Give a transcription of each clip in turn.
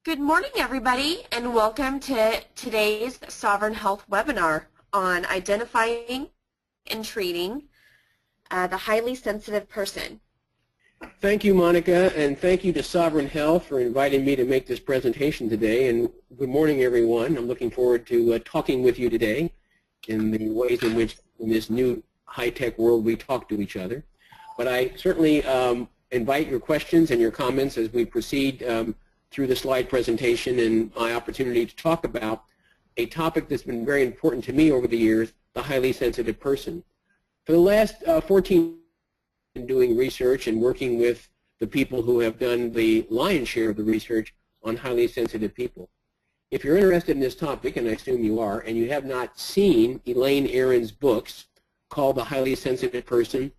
Good morning, everybody, and welcome to today's Sovereign Health webinar on identifying and treating the highly sensitive person. Thank you, Monica, and thank you to Sovereign Health for inviting me to make this presentation today. And good morning, everyone. I'm looking forward to talking with you today in the ways in which, in this new high-tech world, we talk to each other. But I certainly invite your questions and your comments as we proceed through the slide presentation and my opportunity to talk about a topic that's been very important to me over the years, the highly sensitive person. For the last 14 years, I've been doing research and working with the people who have done the lion's share of the research on highly sensitive people. If you're interested in this topic, and I assume you are, and you have not seen Elaine Aron's books called The Highly Sensitive Person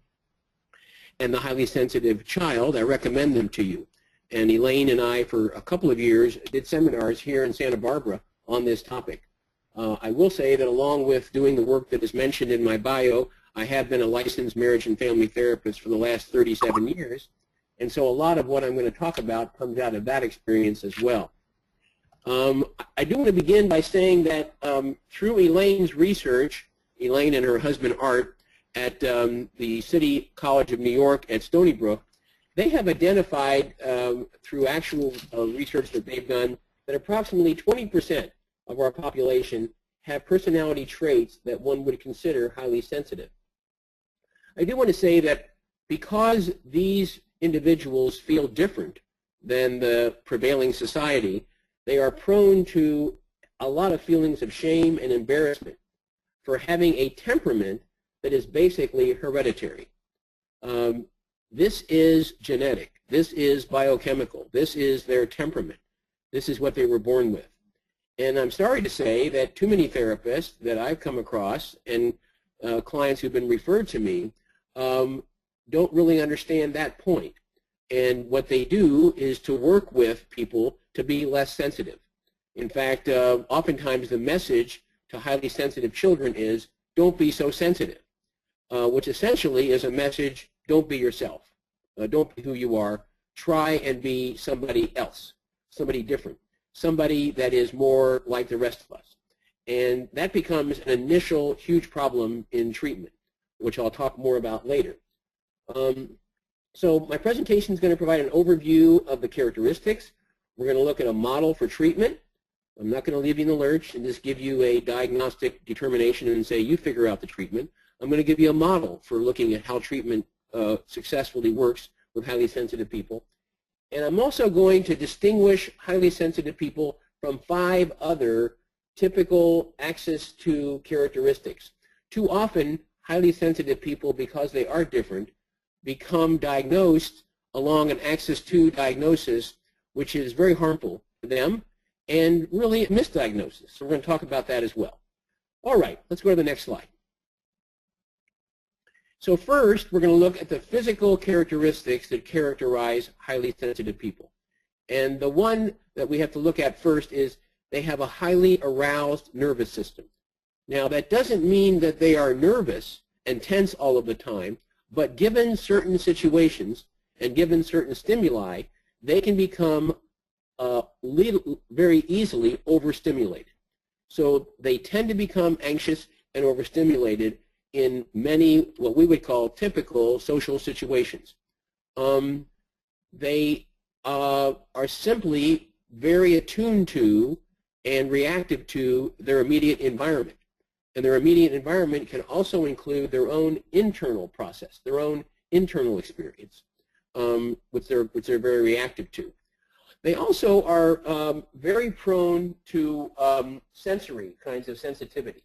and The Highly Sensitive Child, I recommend them to you. And Elaine and I, for a couple of years, did seminars here in Santa Barbara on this topic. I will say that along with doing the work that is mentioned in my bio, I have been a licensed marriage and family therapist for the last 37 years. And so a lot of what I'm going to talk about comes out of that experience as well. I do want to begin by saying that through Elaine's research, Elaine and her husband Art at the City College of New York at Stony Brook, they have identified through actual research that they've done that approximately 20% of our population have personality traits that one would consider highly sensitive. I do want to say that because these individuals feel different than the prevailing society, they are prone to a lot of feelings of shame and embarrassment for having a temperament that is basically hereditary. This is genetic. This is biochemical. This is their temperament. This is what they were born with. And I'm sorry to say that too many therapists that I've come across and clients who've been referred to me don't really understand that point. And what they do is to work with people to be less sensitive. In fact, oftentimes the message to highly sensitive children is, don't be so sensitive, which essentially is a message, don't be yourself. Don't be who you are. Try and be somebody else, somebody different, somebody that is more like the rest of us. And that becomes an initial huge problem in treatment, which I'll talk more about later. So my presentation is going to provide an overview of the characteristics. We're going to look at a model for treatment. I'm not going to leave you in the lurch and just give you a diagnostic determination and say you figure out the treatment. I'm going to give you a model for looking at how treatment successfully works with highly sensitive people. And I'm also going to distinguish highly sensitive people from 5 other typical axis 2 characteristics. Too often, highly sensitive people, because they are different, become diagnosed along an axis 2 diagnosis, which is very harmful to them and really a misdiagnosis. So we're going to talk about that as well. All right, let's go to the next slide. So first, we're going to look at the physical characteristics that characterize highly sensitive people. And the one that we have to look at first is they have a highly aroused nervous system. Now, that doesn't mean that they are nervous and tense all of the time, but given certain situations and given certain stimuli, they can become very easily overstimulated. So they tend to become anxious and overstimulated in many what we would call typical social situations. They are simply very attuned to and reactive to their immediate environment. And their immediate environment can also include their own internal process, their own internal experience, which they're very reactive to. They also are very prone to sensory kinds of sensitivities.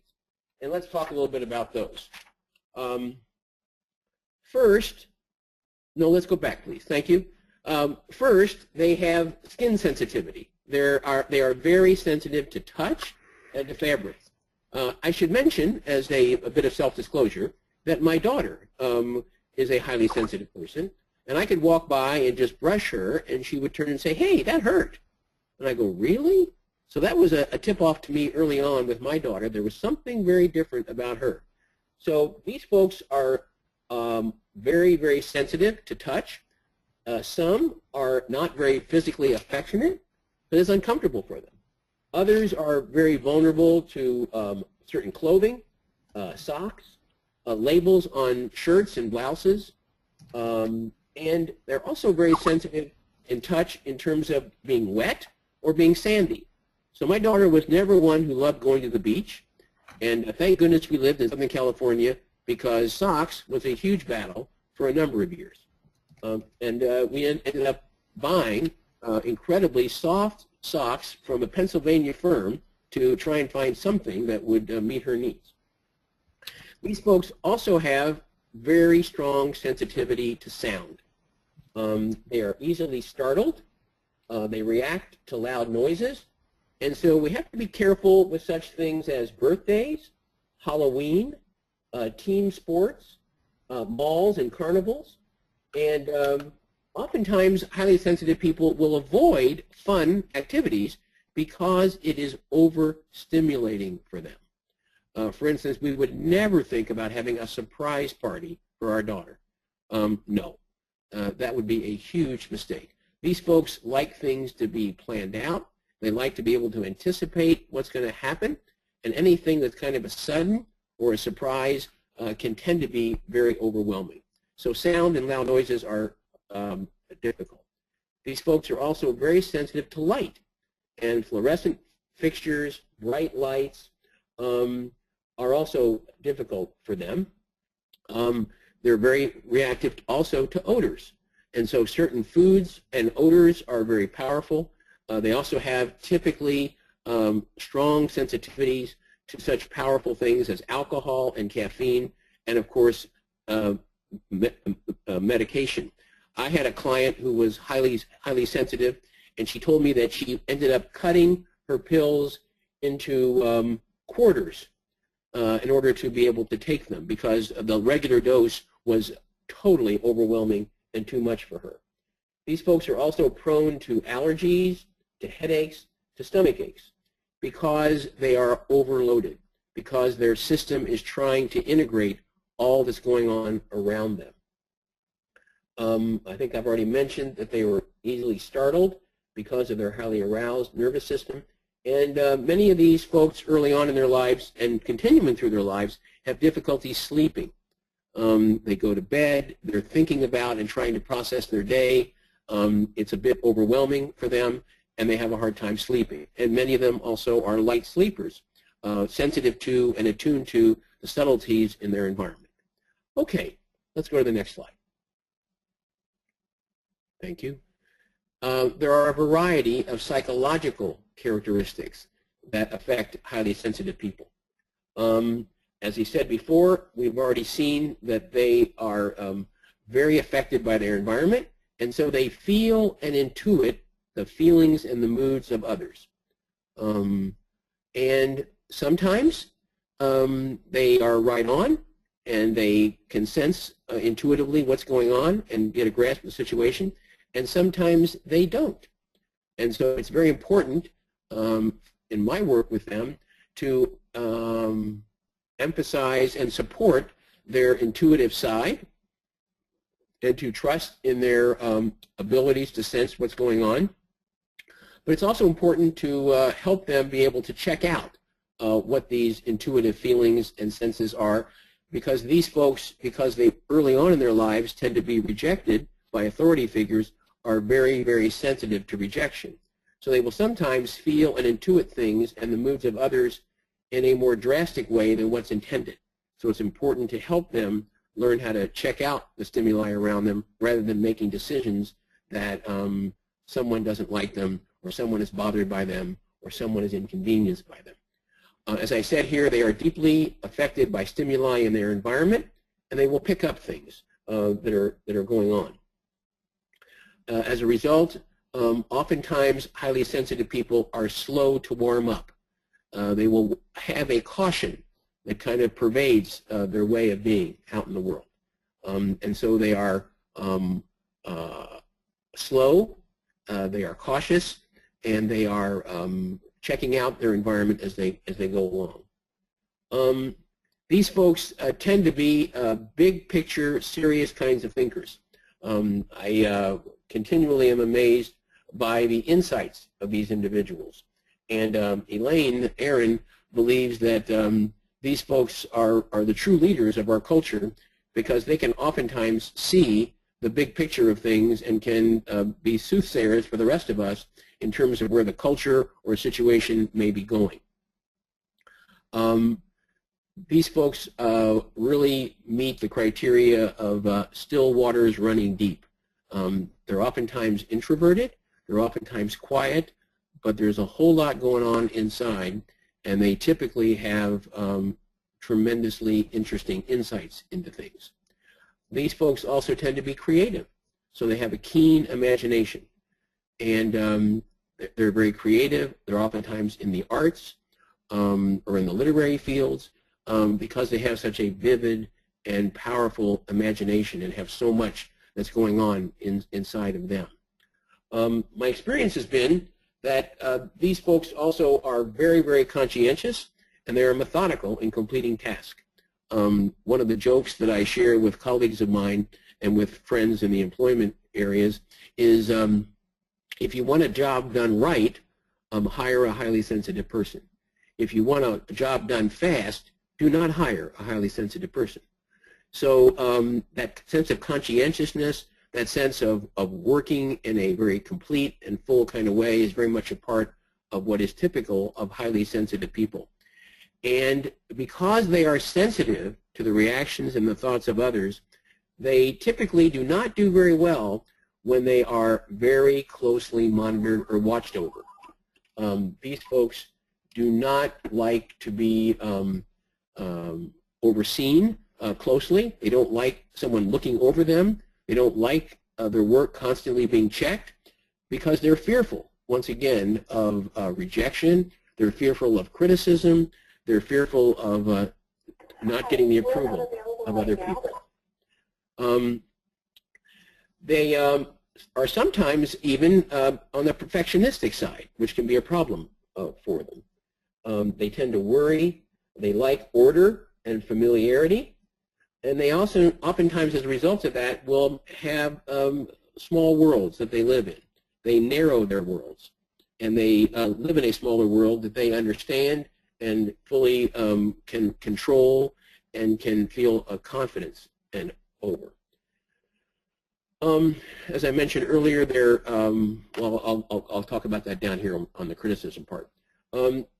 And let's talk a little bit about those. First, no, let's go back, please. Thank you. First, they have skin sensitivity. They are very sensitive to touch and to fabric. I should mention, as a bit of self-disclosure, that my daughter is a highly sensitive person, and I could walk by and just brush her, and she would turn and say, "Hey, that hurt." And I go, "Really?" So that was a tip-off to me early on with my daughter. There was something very different about her. So these folks are very, very sensitive to touch. Some are not very physically affectionate. but it's uncomfortable for them. Others are very vulnerable to certain clothing, socks, labels on shirts and blouses, and they're also very sensitive in touch in terms of being wet or being sandy. So my daughter was never one who loved going to the beach, and thank goodness we lived in Southern California, because socks was a huge battle for a number of years. We ended up buying incredibly soft socks from a Pennsylvania firm to try and find something that would meet her needs. These folks also have very strong sensitivity to sound. They are easily startled. They react to loud noises. And so we have to be careful with such things as birthdays, Halloween, team sports, malls and carnivals. And oftentimes highly sensitive people will avoid fun activities because it is overstimulating for them. For instance, we would never think about having a surprise party for our daughter. No, that would be a huge mistake. These folks like things to be planned out. They like to be able to anticipate what's going to happen, and anything that's kind of a sudden or a surprise can tend to be very overwhelming. So sound and loud noises are difficult. These folks are also very sensitive to light, and fluorescent fixtures, bright lights are also difficult for them. They're very reactive also to odors, and so certain foods and odors are very powerful. They also have typically strong sensitivities to such powerful things as alcohol and caffeine, and of course medication. I had a client who was highly sensitive, and she told me that she ended up cutting her pills into quarters in order to be able to take them, because the regular dose was totally overwhelming and too much for her. These folks are also prone to allergies, to headaches, to stomach aches, because they are overloaded, because their system is trying to integrate all that's going on around them. I think I've already mentioned that they were easily startled because of their highly aroused nervous system. And many of these folks early on in their lives and continuing through their lives have difficulty sleeping. They go to bed, they're thinking about and trying to process their day. It's a bit overwhelming for them, and they have a hard time sleeping. And many of them also are light sleepers, sensitive to and attuned to the subtleties in their environment. Okay, let's go to the next slide. Thank you. There are a variety of psychological characteristics that affect highly sensitive people. As he said before, we've already seen that they are very affected by their environment, and so they feel and intuit the feelings and the moods of others. And sometimes they are right on, and they can sense intuitively what's going on and get a grasp of the situation, and sometimes they don't. And so it's very important in my work with them to emphasize and support their intuitive side and to trust in their abilities to sense what's going on. But it's also important to help them be able to check out what these intuitive feelings and senses are, because these folks, because they early on in their lives tend to be rejected by authority figures, are very, very sensitive to rejection. So they will sometimes feel and intuit things and the moods of others in a more drastic way than what's intended. So it's important to help them learn how to check out the stimuli around them rather than making decisions that someone doesn't like them, or someone is bothered by them, or someone is inconvenienced by them. As I said here, they are deeply affected by stimuli in their environment, and they will pick up things that are going on. As a result, oftentimes highly sensitive people are slow to warm up. They will have a caution that kind of pervades their way of being out in the world. And so they are slow, they are cautious, and they are checking out their environment as they go along. These folks tend to be big picture, serious kinds of thinkers. I continually am amazed by the insights of these individuals. And Aaron believes that these folks are the true leaders of our culture because they can oftentimes see the big picture of things and can be soothsayers for the rest of us in terms of where the culture or situation may be going. These folks really meet the criteria of still waters running deep. They're oftentimes introverted, they're oftentimes quiet, but there's a whole lot going on inside, and they typically have tremendously interesting insights into things. These folks also tend to be creative, so they have a keen imagination, and they're very creative. They're oftentimes in the arts or in the literary fields because they have such a vivid and powerful imagination and have so much that's going on inside of them. My experience has been that these folks also are very, very conscientious, and they are methodical in completing tasks. One of the jokes that I share with colleagues of mine and with friends in the employment areas is if you want a job done right, hire a highly sensitive person. If you want a job done fast, do not hire a highly sensitive person. So that sense of conscientiousness, that sense of working in a very complete and full kind of way is very much a part of what is typical of highly sensitive people. And because they are sensitive to the reactions and the thoughts of others, they typically do not do very well when they are very closely monitored or watched over. These folks do not like to be overseen closely. They don't like someone looking over them. They don't like their work constantly being checked because they're fearful, once again, of rejection. They're fearful of criticism. They're fearful of not getting the approval of other people. They are sometimes even on the perfectionistic side, which can be a problem for them. They tend to worry. They like order and familiarity. And they also, oftentimes as a result of that, will have small worlds that they live in. They narrow their worlds. And they live in a smaller world that they understand and fully can control and can feel confidence and over. As I mentioned earlier, they're, well, I'll talk about that down here on the criticism part.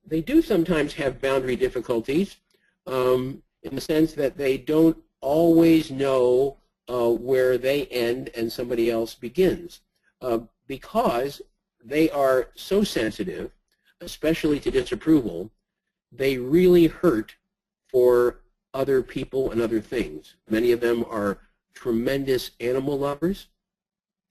They do sometimes have boundary difficulties in the sense that they don't always know where they end and somebody else begins because they are so sensitive, especially to disapproval. They really hurt for other people and other things. Many of them are tremendous animal lovers,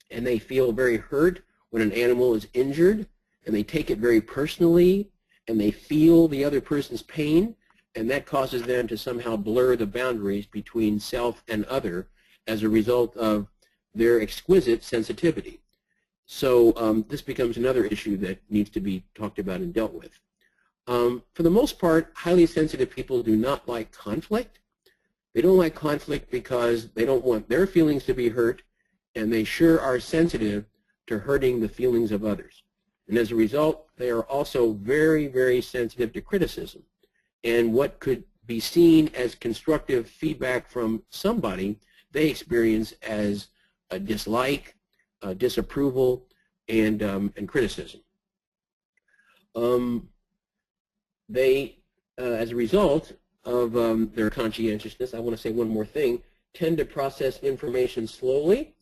and they feel very hurt when an animal is injured, and they take it very personally, and they feel the other person's pain, and that causes them to somehow blur the boundaries between self and other as a result of their exquisite sensitivity. So this becomes another issue that needs to be talked about and dealt with. For the most part, highly sensitive people do not like conflict. They don't like conflict because they don't want their feelings to be hurt, and they sure are sensitive to hurting the feelings of others. And as a result, they are also very, very sensitive to criticism. And what could be seen as constructive feedback from somebody, they experience as a dislike, disapproval, and criticism. They, as a result of their conscientiousness, I want to say one more thing, tend to process information slowly.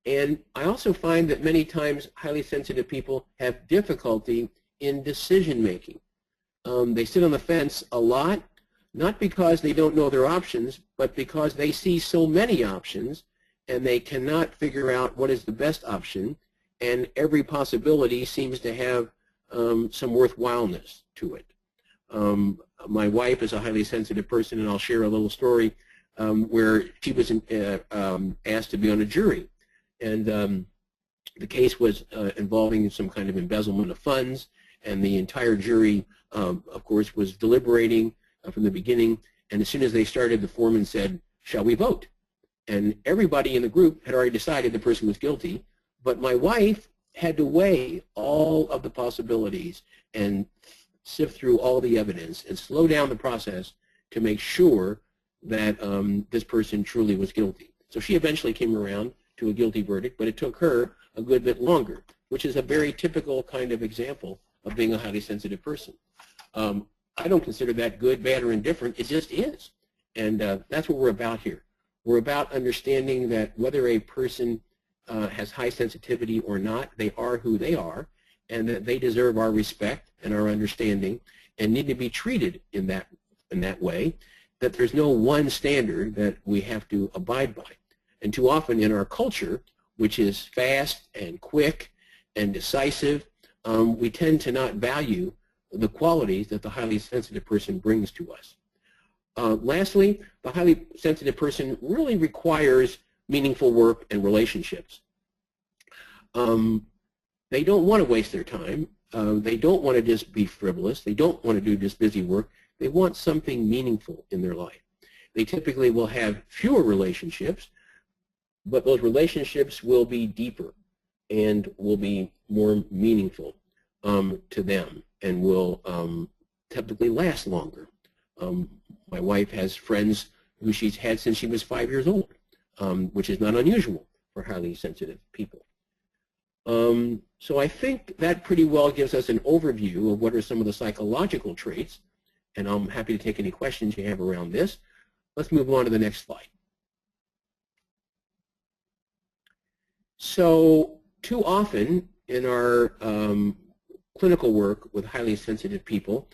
And I also find that many times highly sensitive people have difficulty in decision making. They sit on the fence a lot, not because they don't know their options, but because they see so many options and they cannot figure out what is the best option, and every possibility seems to have some worthwhileness to it. My wife is a highly sensitive person, and I'll share a little story where she was asked to be on a jury. And the case was involving some kind of embezzlement of funds, and the entire jury, of course, was deliberating from the beginning. And as soon as they started, the foreman said, "Shall we vote?" And everybody in the group had already decided the person was guilty, but my wife had to weigh all of the possibilities and sift through all the evidence and slow down the process to make sure that this person truly was guilty. So she eventually came around to a guilty verdict, but it took her a good bit longer, which is a very typical kind of example of being a highly sensitive person. I don't consider that good, bad, or indifferent. It just is. And that's what we're about here. We're about understanding that whether a person has high sensitivity or not, they are who they are, and that they deserve our respect and our understanding and need to be treated in that way, that there's no one standard that we have to abide by. And too often in our culture, which is fast and quick and decisive, we tend to not value the qualities that the highly sensitive person brings to us. Lastly, the highly sensitive person really requires meaningful work and relationships. They don't want to waste their time. They don't want to just be frivolous. They don't want to do just busy work. They want something meaningful in their life. They typically will have fewer relationships, but those relationships will be deeper and will be more meaningful to them and will typically last longer. My wife has friends who she's had since she was 5 years old, which is not unusual for highly sensitive people. So I think that pretty well gives us an overview of what are some of the psychological traits, and I'm happy to take any questions you have around this. Let's move on to the next slide. So too often in our clinical work with highly sensitive people,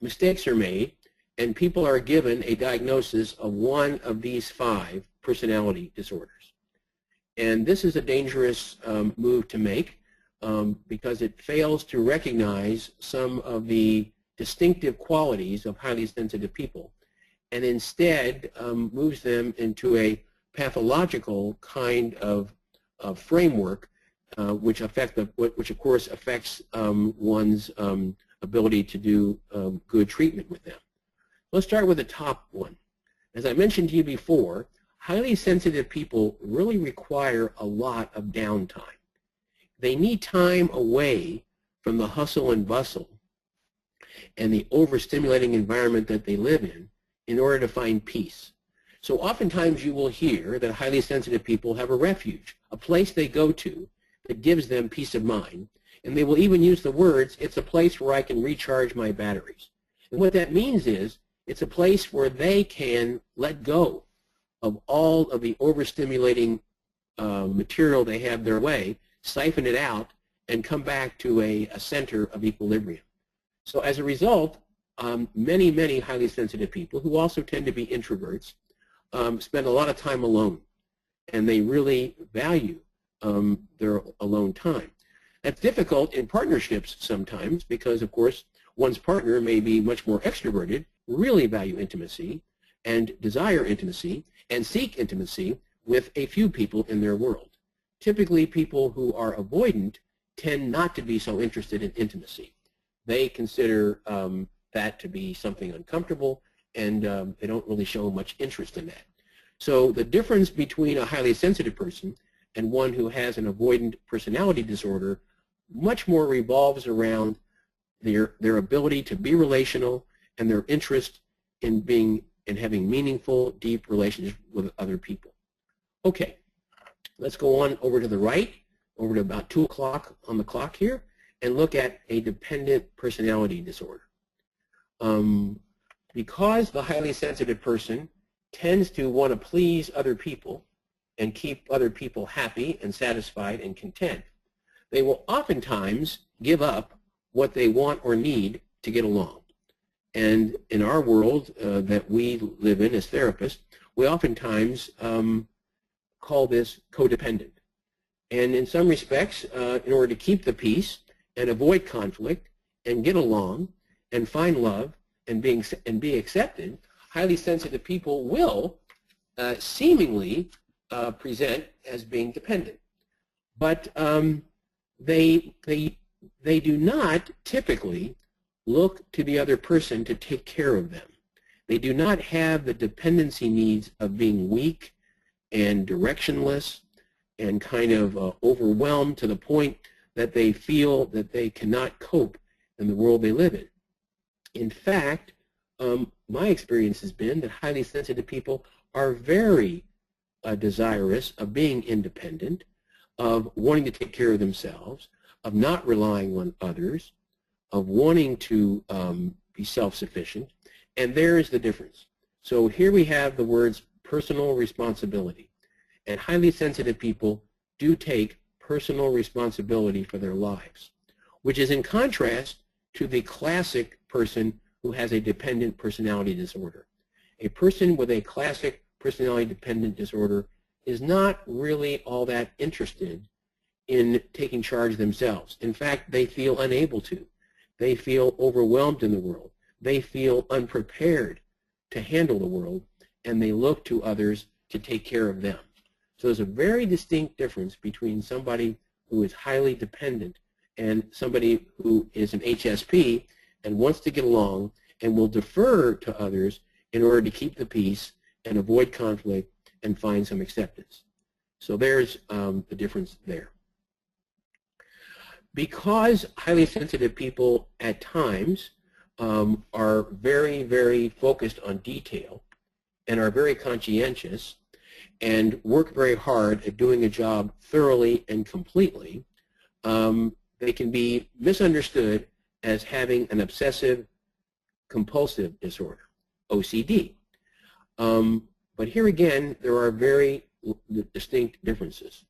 mistakes are made, and people are given a diagnosis of one of these 5 personality disorders. And this is a dangerous move to make because it fails to recognize some of the distinctive qualities of highly sensitive people and instead moves them into a pathological kind of framework which of course affects one's ability to do good treatment with them. Let's start with the top one. As I mentioned to you before, highly sensitive people really require a lot of downtime. They need time away from the hustle and bustle and the overstimulating environment that they live in order to find peace. So oftentimes you will hear that highly sensitive people have a refuge, a place they go to that gives them peace of mind, and they will even use the words, it's a place where I can recharge my batteries. And what that means is it's a place where they can let go of all of the overstimulating material they have their way, siphon it out, and come back to a center of equilibrium. So as a result, many highly sensitive people, who also tend to be introverts, spend a lot of time alone, and they really value their alone time. That's difficult in partnerships sometimes because, of course, one's partner may be much more extroverted, really value intimacy, and desire intimacy, and seek intimacy with a few people in their world. Typically, people who are avoidant tend not to be so interested in intimacy. They consider that to be something uncomfortable, and they don't really show much interest in that. So the difference between a highly sensitive person and one who has an avoidant personality disorder much more revolves around their ability to be relational and their interest in having meaningful, deep relationships with other people. Okay, let's go on over to the right, over to about 2 o'clock on the clock here, and look at a dependent personality disorder. Because the highly sensitive person tends to want to please other people and keep other people happy and satisfied and content, they will oftentimes give up what they want or need to get along. And in our world that we live in as therapists, we oftentimes call this codependent. And in some respects, in order to keep the peace and avoid conflict and get along and find love and be accepted, highly sensitive people will seemingly present as being dependent. But they do not typically look to the other person to take care of them. They do not have the dependency needs of being weak and directionless and kind of overwhelmed to the point that they feel that they cannot cope in the world they live in. In fact, my experience has been that highly sensitive people are very desirous of being independent, of wanting to take care of themselves, of not relying on others, of wanting to be self-sufficient, and there is the difference. So here we have the words personal responsibility, and highly sensitive people do take personal responsibility for their lives, which is in contrast to the classic person who has a dependent personality disorder. A person with a classic personality dependent disorder is not really all that interested in taking charge themselves. In fact, they feel unable to. They feel overwhelmed in the world. They feel unprepared to handle the world, and they look to others to take care of them. So there's a very distinct difference between somebody who is highly dependent and somebody who is an HSP and wants to get along and will defer to others in order to keep the peace and avoid conflict and find some acceptance. So there's the difference there. Because highly sensitive people at times are very, very focused on detail and are very conscientious and work very hard at doing a job thoroughly and completely, they can be misunderstood as having an obsessive compulsive disorder, OCD. But here again, there are very distinct differences.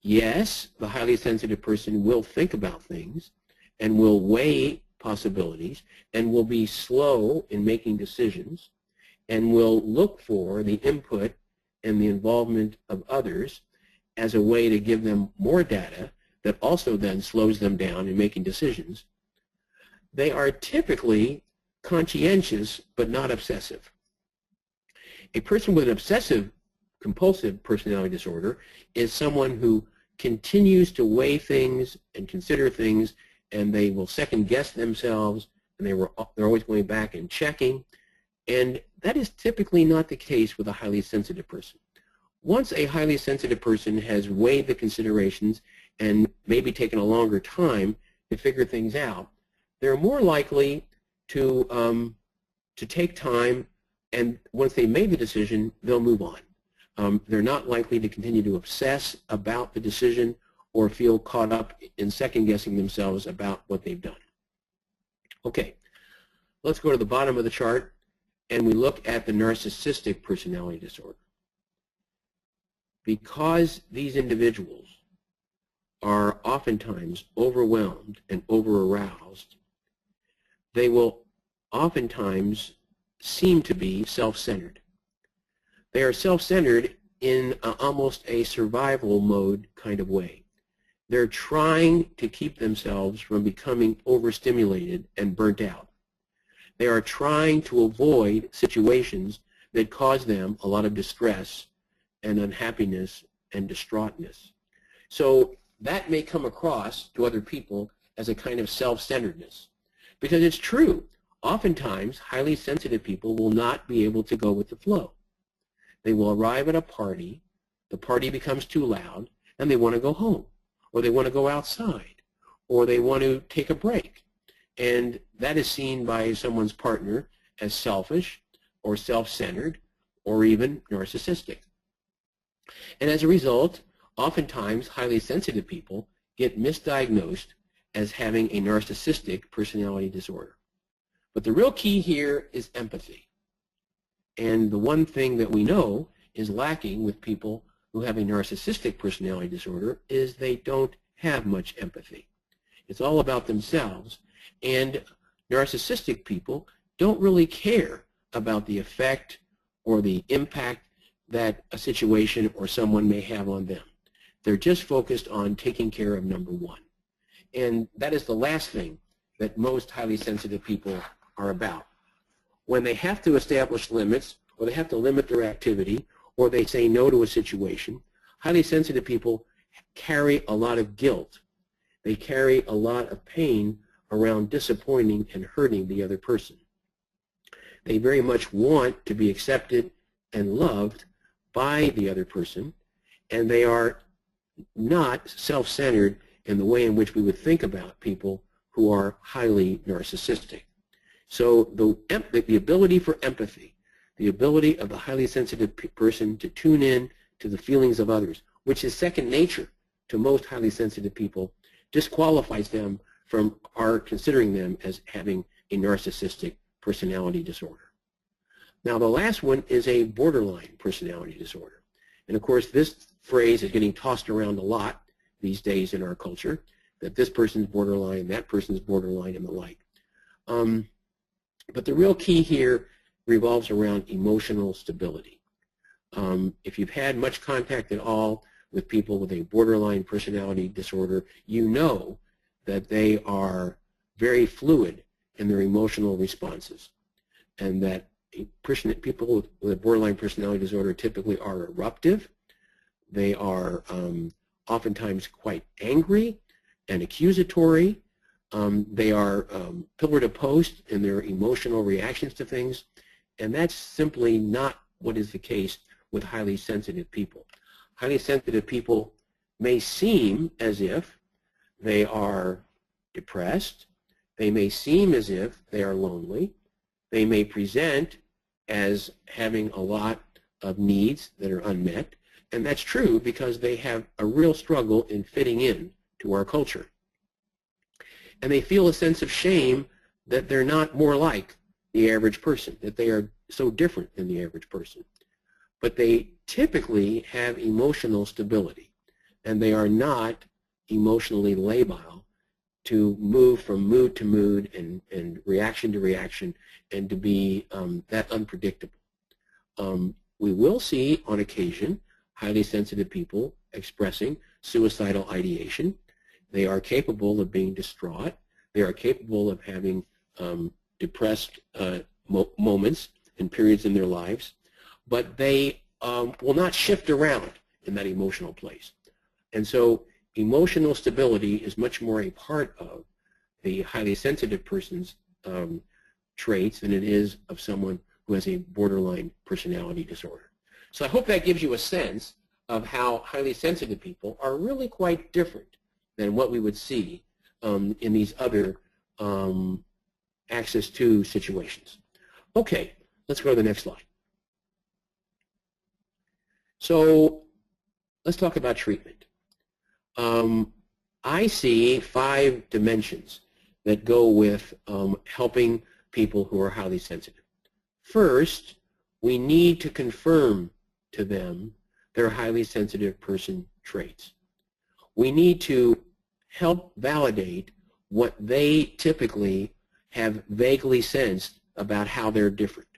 Yes, the highly sensitive person will think about things and will weigh possibilities and will be slow in making decisions and will look for the input and the involvement of others as a way to give them more data that also then slows them down in making decisions. They are typically conscientious but not obsessive. A person with an obsessive compulsive personality disorder is someone who continues to weigh things and consider things, and they will second guess themselves, and they're always going back and checking. And that is typically not the case with a highly sensitive person. Once a highly sensitive person has weighed the considerations and maybe taken a longer time to figure things out, they're more likely to take time, and once they made the decision, they'll move on. They're not likely to continue to obsess about the decision or feel caught up in second-guessing themselves about what they've done. Okay, let's go to the bottom of the chart, and we look at the narcissistic personality disorder. Because these individuals are oftentimes overwhelmed and over-aroused, they will oftentimes seem to be self-centered. They are self-centered in almost a survival mode kind of way. They're trying to keep themselves from becoming overstimulated and burnt out. They are trying to avoid situations that cause them a lot of distress and unhappiness and distraughtness. So that may come across to other people as a kind of self-centeredness. Because it's true, oftentimes highly sensitive people will not be able to go with the flow. They will arrive at a party, the party becomes too loud, and they want to go home, or they want to go outside, or they want to take a break. And that is seen by someone's partner as selfish or self-centered or even narcissistic. And as a result, oftentimes highly sensitive people get misdiagnosed as having a narcissistic personality disorder. But the real key here is empathy. And the one thing that we know is lacking with people who have a narcissistic personality disorder is they don't have much empathy. It's all about themselves. And narcissistic people don't really care about the effect or the impact that a situation or someone may have on them. They're just focused on taking care of number one. And that is the last thing that most highly sensitive people are about. When they have to establish limits, or they have to limit their activity, or they say no to a situation, highly sensitive people carry a lot of guilt. They carry a lot of pain around disappointing and hurting the other person. They very much want to be accepted and loved by the other person, and they are not self-centered in the way in which we would think about people who are highly narcissistic. So the ability for empathy, the ability of the highly sensitive person to tune in to the feelings of others, which is second nature to most highly sensitive people, disqualifies them from our considering them as having a narcissistic personality disorder. Now the last one is a borderline personality disorder. And of course this phrase is getting tossed around a lot these days in our culture, that this person's borderline, that person's borderline, and the like. But the real key here revolves around emotional stability. If you've had much contact at all with people with a borderline personality disorder, you know that they are very fluid in their emotional responses, and that people with a borderline personality disorder typically are eruptive. They are oftentimes quite angry and accusatory. They are pillar to post in their emotional reactions to things, and that's simply not what is the case with highly sensitive people. Highly sensitive people may seem as if they are depressed. They may seem as if they are lonely. They may present as having a lot of needs that are unmet, and that's true because they have a real struggle in fitting in to our culture. And they feel a sense of shame that they're not more like the average person, that they are so different than the average person. But they typically have emotional stability, and they are not emotionally labile to move from mood to mood and reaction to reaction and to be that unpredictable. We will see on occasion highly sensitive people expressing suicidal ideation. They are capable of being distraught. They are capable of having depressed moments and periods in their lives, but they will not shift around in that emotional place. And so emotional stability is much more a part of the highly sensitive person's traits than it is of someone who has a borderline personality disorder. So I hope that gives you a sense of how highly sensitive people are really quite different than what we would see in these other access to situations. Okay, let's go to the next slide. So let's talk about treatment. I see 5 dimensions that go with helping people who are highly sensitive. First, we need to confirm to them their highly sensitive person traits. We need to help validate what they typically have vaguely sensed about how they're different.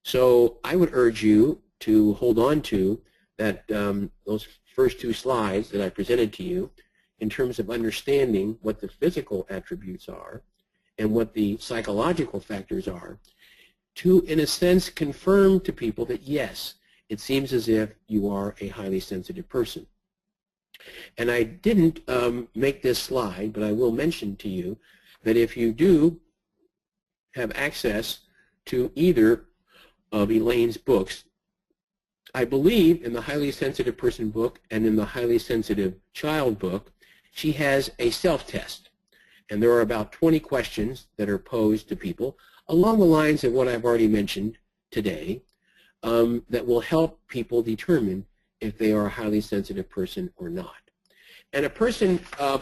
So I would urge you to hold on to that those first 2 slides that I presented to you in terms of understanding what the physical attributes are and what the psychological factors are, to, in a sense, confirm to people that, yes, it seems as if you are a highly sensitive person. And I didn't make this slide, but I will mention to you that if you do have access to either of Elaine's books, I believe in the highly sensitive person book and in the highly sensitive child book, she has a self-test. And there are about 20 questions that are posed to people along the lines of what I've already mentioned today that will help people determine if they are a highly sensitive person or not. And a person,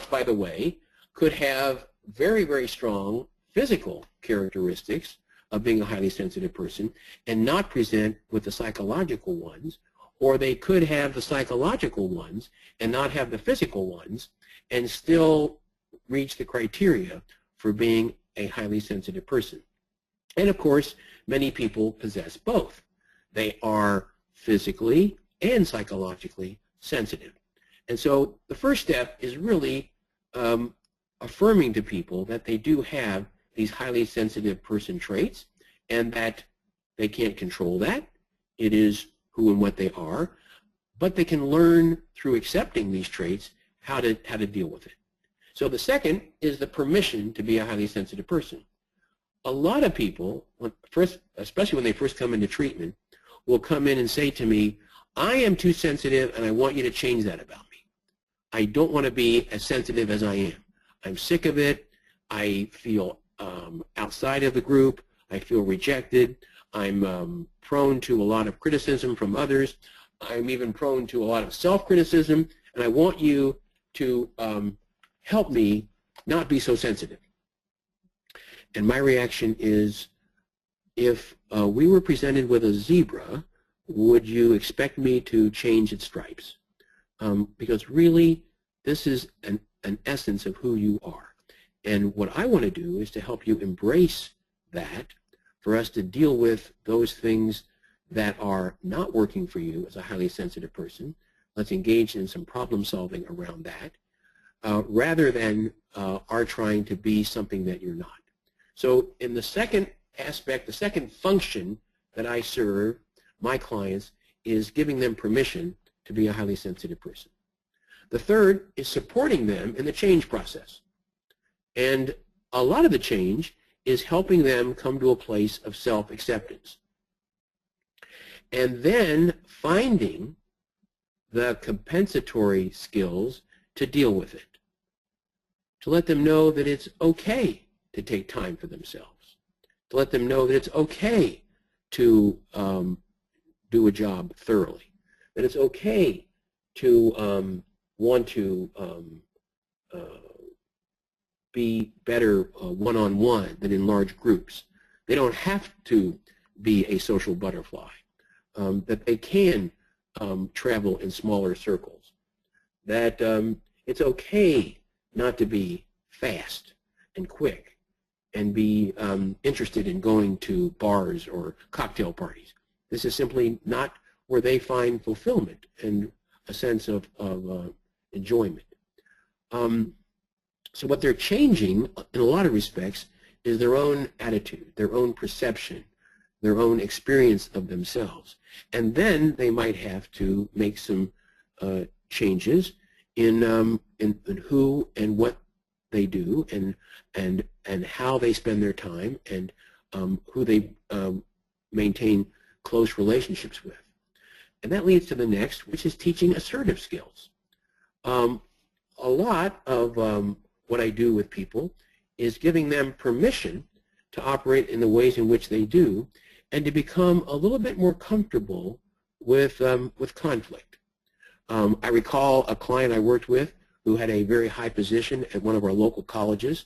by the way, could have very, very strong physical characteristics of being a highly sensitive person and not present with the psychological ones, or they could have the psychological ones and not have the physical ones and still reach the criteria for being a highly sensitive person. And of course, many people possess both. They are physically and psychologically sensitive. And so the first step is really affirming to people that they do have these highly sensitive person traits and that they can't control that. It is who and what they are, but they can learn through accepting these traits how to deal with it. So the second is the permission to be a highly sensitive person. A lot of people, especially when they first come into treatment, will come in and say to me, I am too sensitive and I want you to change that about me. I don't want to be as sensitive as I am. I'm sick of it. I feel outside of the group. I feel rejected. I'm prone to a lot of criticism from others. I'm even prone to a lot of self-criticism, and I want you to help me not be so sensitive. And my reaction is, if we were presented with a zebra, would you expect me to change its stripes? Because really, this is an essence of who you are. And what I want to do is to help you embrace that, for us to deal with those things that are not working for you as a highly sensitive person. Let's engage in some problem solving around that, rather than our trying to be something that you're not. So in the second aspect, the second function that I serve my clients is giving them permission to be a highly sensitive person. The third is supporting them in the change process. And a lot of the change is helping them come to a place of self-acceptance. And then finding the compensatory skills to deal with it. To let them know that it's okay to take time for themselves. To let them know that it's okay to do a job thoroughly. That it's okay to want to be better one-on-one than in large groups. They don't have to be a social butterfly. That they can travel in smaller circles. That it's okay not to be fast and quick and be interested in going to bars or cocktail parties. This is simply not where they find fulfillment and a sense of enjoyment. So what they're changing in a lot of respects is their own attitude, their own perception, their own experience of themselves. And then they might have to make some changes in who and what they do, and how they spend their time, and who they maintain close relationships with. And that leads to the next, which is teaching assertive skills. A lot of what I do with people is giving them permission to operate in the ways in which they do, and to become a little bit more comfortable with conflict. I recall a client I worked with who had a very high position at one of our local colleges,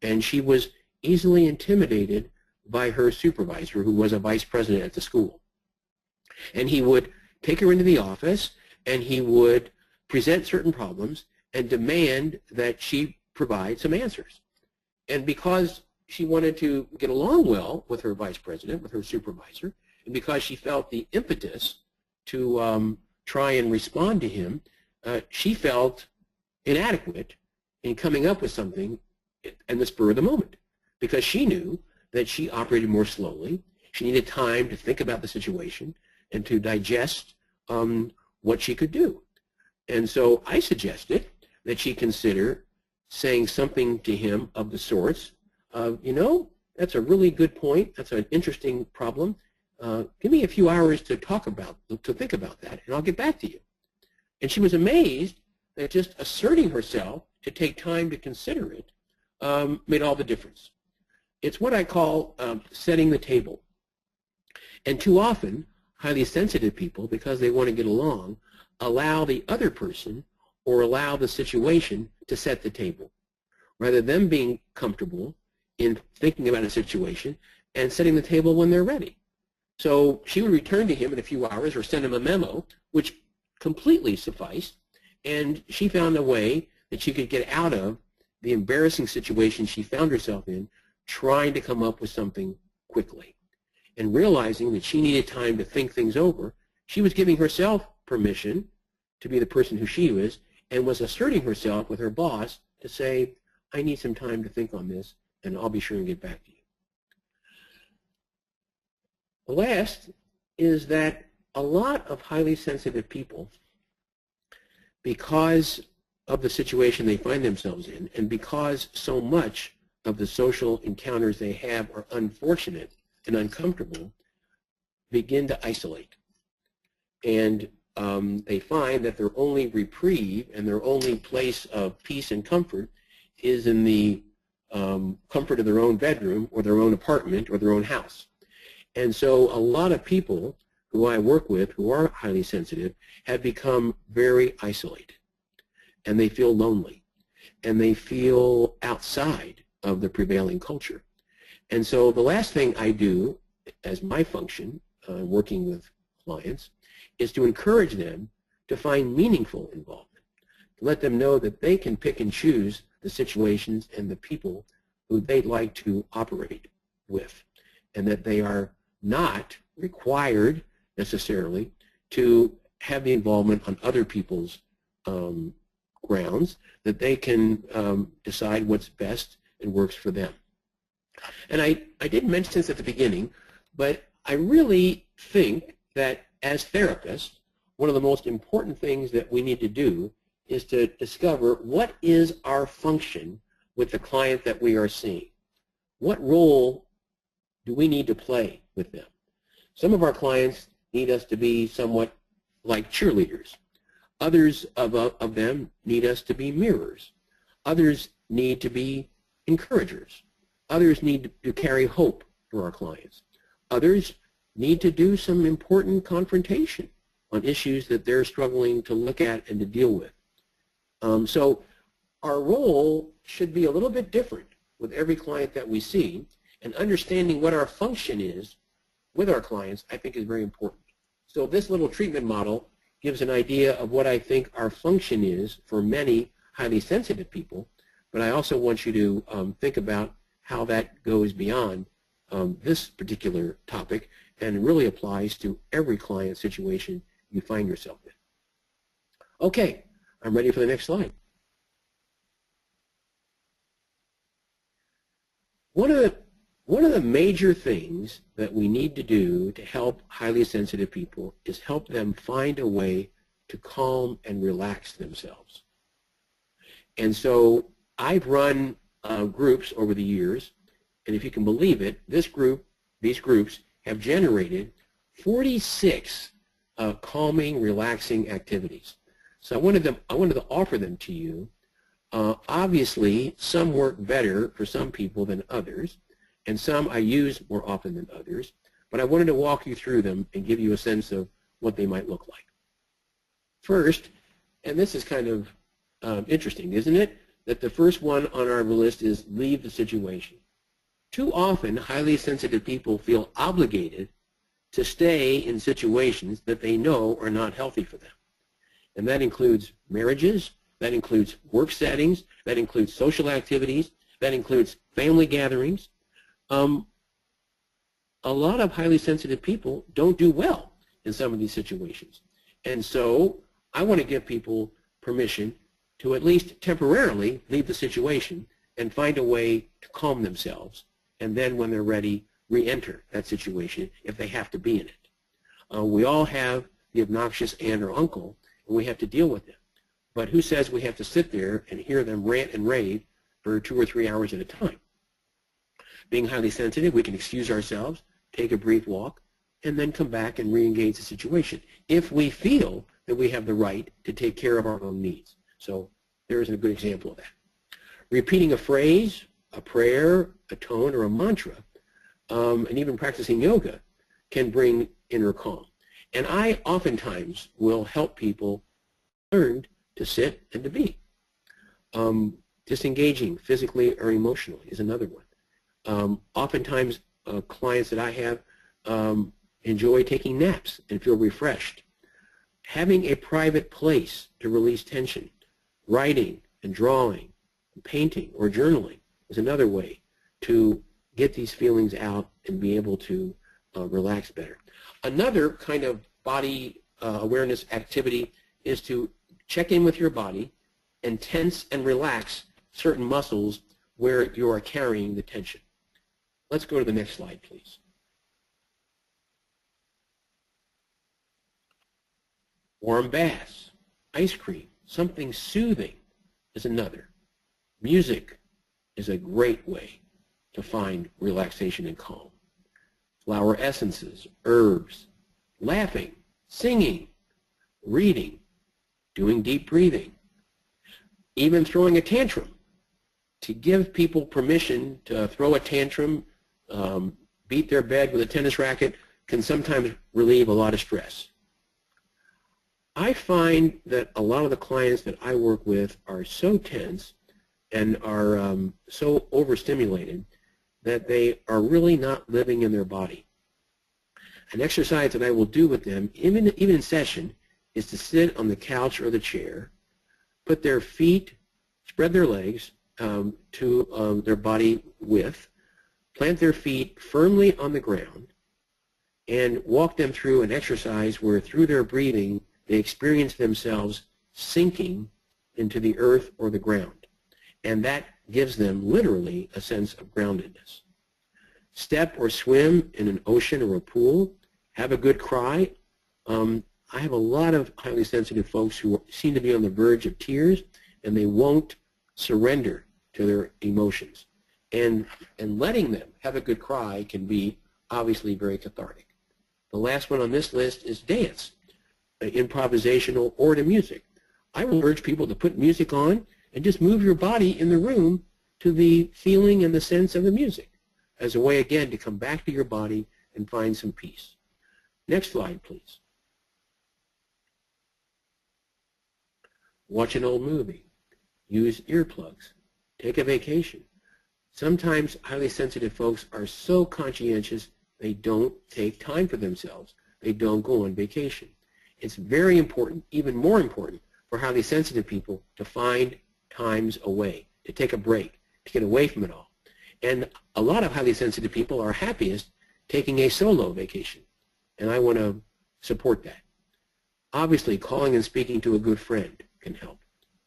and she was easily intimidated by her supervisor, who was a vice president at the school. And he would take her into the office, and he would present certain problems and demand that she provide some answers. And because she wanted to get along well with her vice president, with her supervisor, and because she felt the impetus to try and respond to him, she felt inadequate in coming up with something in the spur of the moment, because she knew that she operated more slowly. She needed time to think about the situation and to digest what she could do. And so I suggested that she consider saying something to him of the sorts of, you know, that's a really good point. That's an interesting problem. Give me a few hours to think about that, and I'll get back to you. And she was amazed that just asserting herself to take time to consider it made all the difference. It's what I call setting the table. And too often, highly sensitive people, because they want to get along, allow the other person or allow the situation to set the table, rather than being comfortable in thinking about a situation and setting the table when they're ready. So she would return to him in a few hours or send him a memo, which completely sufficed, and she found a way that she could get out of the embarrassing situation she found herself in, trying to come up with something quickly. And realizing that she needed time to think things over, she was giving herself permission to be the person who she was, and was asserting herself with her boss to say, I need some time to think on this, and I'll be sure and get back to you. The last is that a lot of highly sensitive people, because of the situation they find themselves in, and because so much of the social encounters they have are unfortunate and uncomfortable, begin to isolate. And they find that their only reprieve and their only place of peace and comfort is in the comfort of their own bedroom or their own apartment or their own house. And so a lot of people who I work with who are highly sensitive have become very isolated, and they feel lonely, and they feel outside of the prevailing culture. And so the last thing I do as my function, working with clients, is to encourage them to find meaningful involvement, to let them know that they can pick and choose the situations and the people who they'd like to operate with, and that they are not required necessarily to have the involvement on other people's grounds, that they can decide what's best and works for them. And I didn't mention this at the beginning, but I really think that as therapists, one of the most important things that we need to do is to discover what is our function with the client that we are seeing. What role do we need to play with them? Some of our clients need us to be somewhat like cheerleaders. Others of them need us to be mirrors. Others need to be encouragers. Others need to carry hope for our clients. Others need to do some important confrontation on issues that they're struggling to look at and to deal with. So our role should be a little bit different with every client that we see, and understanding what our function is with our clients, I think, is very important. So this little treatment model gives an idea of what I think our function is for many highly sensitive people, but I also want you to think about how that goes beyond this particular topic and really applies to every client situation you find yourself in. Okay, I'm ready for the next slide. One of the major things that we need to do to help highly sensitive people is help them find a way to calm and relax themselves. And so I've run groups over the years, and if you can believe it, these groups have generated 46 calming, relaxing activities. So I wanted to offer them to you. Obviously, some work better for some people than others, and some I use more often than others, but I wanted to walk you through them and give you a sense of what they might look like. First, and this is kind of interesting, isn't it, that the first one on our list is leave the situation. Too often, highly sensitive people feel obligated to stay in situations that they know are not healthy for them. And that includes marriages, that includes work settings, that includes social activities, that includes family gatherings. A lot of highly sensitive people don't do well in some of these situations. And so I want to give people permission to at least temporarily leave the situation and find a way to calm themselves, and then when they're ready, re-enter that situation if they have to be in it. We all have the obnoxious aunt or uncle, and we have to deal with them. But who says we have to sit there and hear them rant and rave for 2 or 3 hours at a time? Being highly sensitive, we can excuse ourselves, take a brief walk, and then come back and re-engage the situation if we feel that we have the right to take care of our own needs. So there's a good example of that. Repeating a phrase, a prayer, a tone, or a mantra, and even practicing yoga can bring inner calm. And I oftentimes will help people learn to sit and to be. Disengaging physically or emotionally is another one. Oftentimes, clients that I have enjoy taking naps and feel refreshed. Having a private place to release tension, writing and drawing, and painting or journaling is another way to get these feelings out and be able to relax better. Another kind of body awareness activity is to check in with your body and tense and relax certain muscles where you are carrying the tension. Let's go to the next slide, please. Warm baths, ice cream, something soothing is another. Music is a great way to find relaxation and calm. Flower essences, herbs, laughing, singing, reading, doing deep breathing, even throwing a tantrum. To give people permission to throw a tantrum, beat their bed with a tennis racket, can sometimes relieve a lot of stress. I find that a lot of the clients that I work with are so tense and are so overstimulated that they are really not living in their body. An exercise that I will do with them, even in session, is to sit on the couch or the chair, put their feet, spread their legs to their body width, plant their feet firmly on the ground, and walk them through an exercise where through their breathing they experience themselves sinking into the earth or the ground. And that gives them literally a sense of groundedness. Step or swim in an ocean or a pool. Have a good cry. I have a lot of highly sensitive folks who seem to be on the verge of tears, and they won't surrender to their emotions. And letting them have a good cry can be obviously very cathartic. The last one on this list is dance, improvisational or to music. I will urge people to put music on and just move your body in the room to the feeling and the sense of the music as a way, again, to come back to your body and find some peace. Next slide, please. Watch an old movie. Use earplugs. Take a vacation. Sometimes highly sensitive folks are so conscientious they don't take time for themselves. They don't go on vacation. It's very important, even more important, for highly sensitive people to find times away, to take a break, to get away from it all. And a lot of highly sensitive people are happiest taking a solo vacation, and I want to support that. Obviously, calling and speaking to a good friend can help.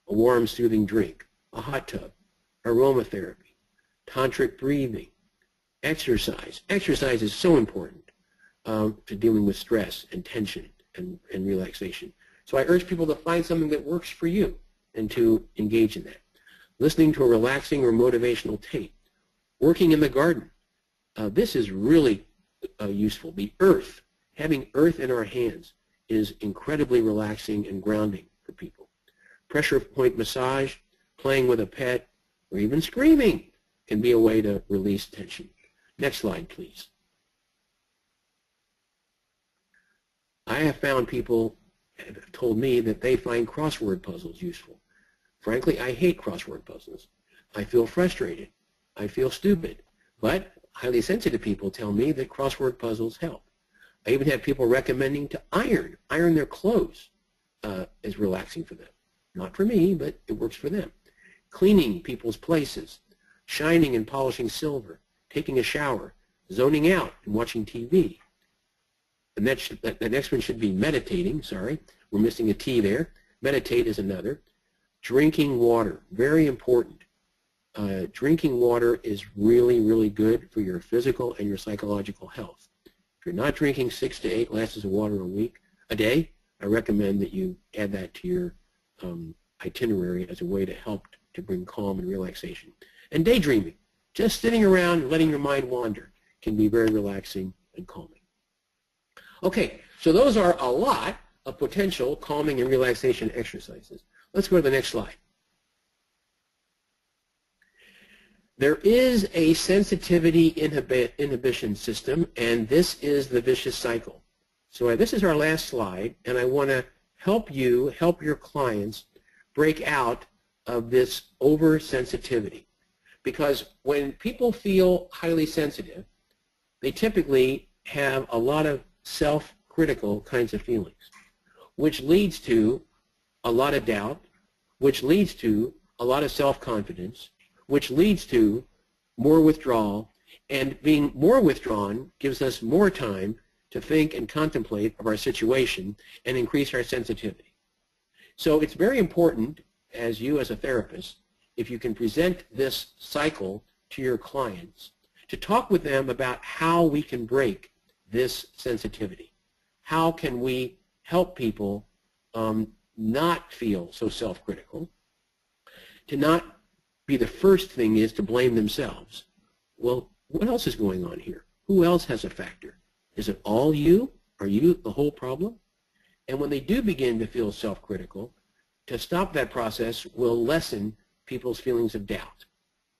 A warm, soothing drink, a hot tub, aromatherapy, tantric breathing, exercise. Exercise is so important to dealing with stress and tension and relaxation. So I urge people to find something that works for you and to engage in that. Listening to a relaxing or motivational tape. Working in the garden. This is really useful. The earth, having earth in our hands is incredibly relaxing and grounding for people. Pressure point massage, playing with a pet, or even screaming can be a way to release tension. Next slide, please. I have found people have told me that they find crossword puzzles useful. Frankly, I hate crossword puzzles. I feel frustrated. I feel stupid. But highly sensitive people tell me that crossword puzzles help. I even have people recommending to iron their clothes is relaxing for them. Not for me, but it works for them. Cleaning people's places, shining and polishing silver, taking a shower, zoning out and watching TV. And the next one should be meditating. Sorry, we're missing a T there. Meditate is another. Drinking water, very important. Drinking water is really, really good for your physical and your psychological health. If you're not drinking 6 to 8 glasses of water a day, I recommend that you add that to your itinerary as a way to help to bring calm and relaxation. And daydreaming, just sitting around and letting your mind wander, can be very relaxing and calming. Okay, so those are a lot of potential calming and relaxation exercises. Let's go to the next slide. There is a sensitivity inhibition system, and this is the vicious cycle. So this is our last slide, and I want to help your clients break out of this oversensitivity. Because when people feel highly sensitive, they typically have a lot of self-critical kinds of feelings, which leads to a lot of doubt, which leads to a lot of self-confidence, which leads to more withdrawal, and being more withdrawn gives us more time to think and contemplate of our situation and increase our sensitivity. So it's very important, as a therapist, if you can present this cycle to your clients, to talk with them about how we can break this sensitivity. How can we help people not feel so self-critical, to not be the first thing is to blame themselves. Well, what else is going on here? Who else has a factor? Is it all you? Are you the whole problem? And when they do begin to feel self-critical, to stop that process will lessen people's feelings of doubt.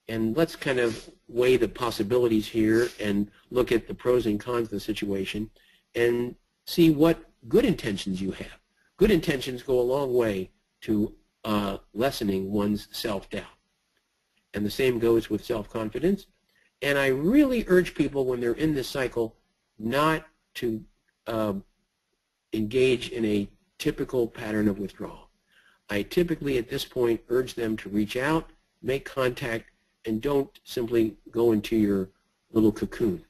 And let's kind of weigh the possibilities here and look at the pros and cons of the situation and see what good intentions you have. Good intentions go a long way to lessening one's self-doubt. And the same goes with self-confidence. And I really urge people when they're in this cycle not to engage in a typical pattern of withdrawal. I typically at this point urge them to reach out, make contact, and don't simply go into your little cocoon.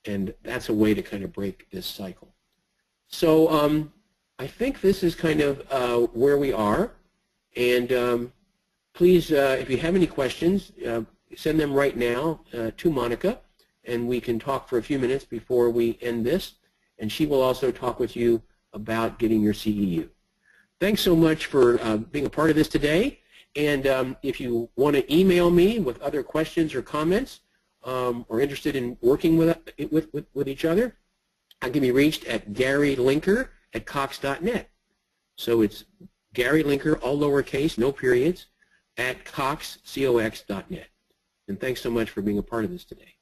And that's a way to kind of break this cycle. So I think this is kind of where we are. And please, if you have any questions, send them right now to Monica, and we can talk for a few minutes before we end this. And she will also talk with you about getting your CEU. Thanks so much for being a part of this today. And if you want to email me with other questions or comments or interested in working with each other, I can be reached at garylinker@cox.net. So it's Gary Linker, all lowercase, no periods, at cox.net. And thanks so much for being a part of this today.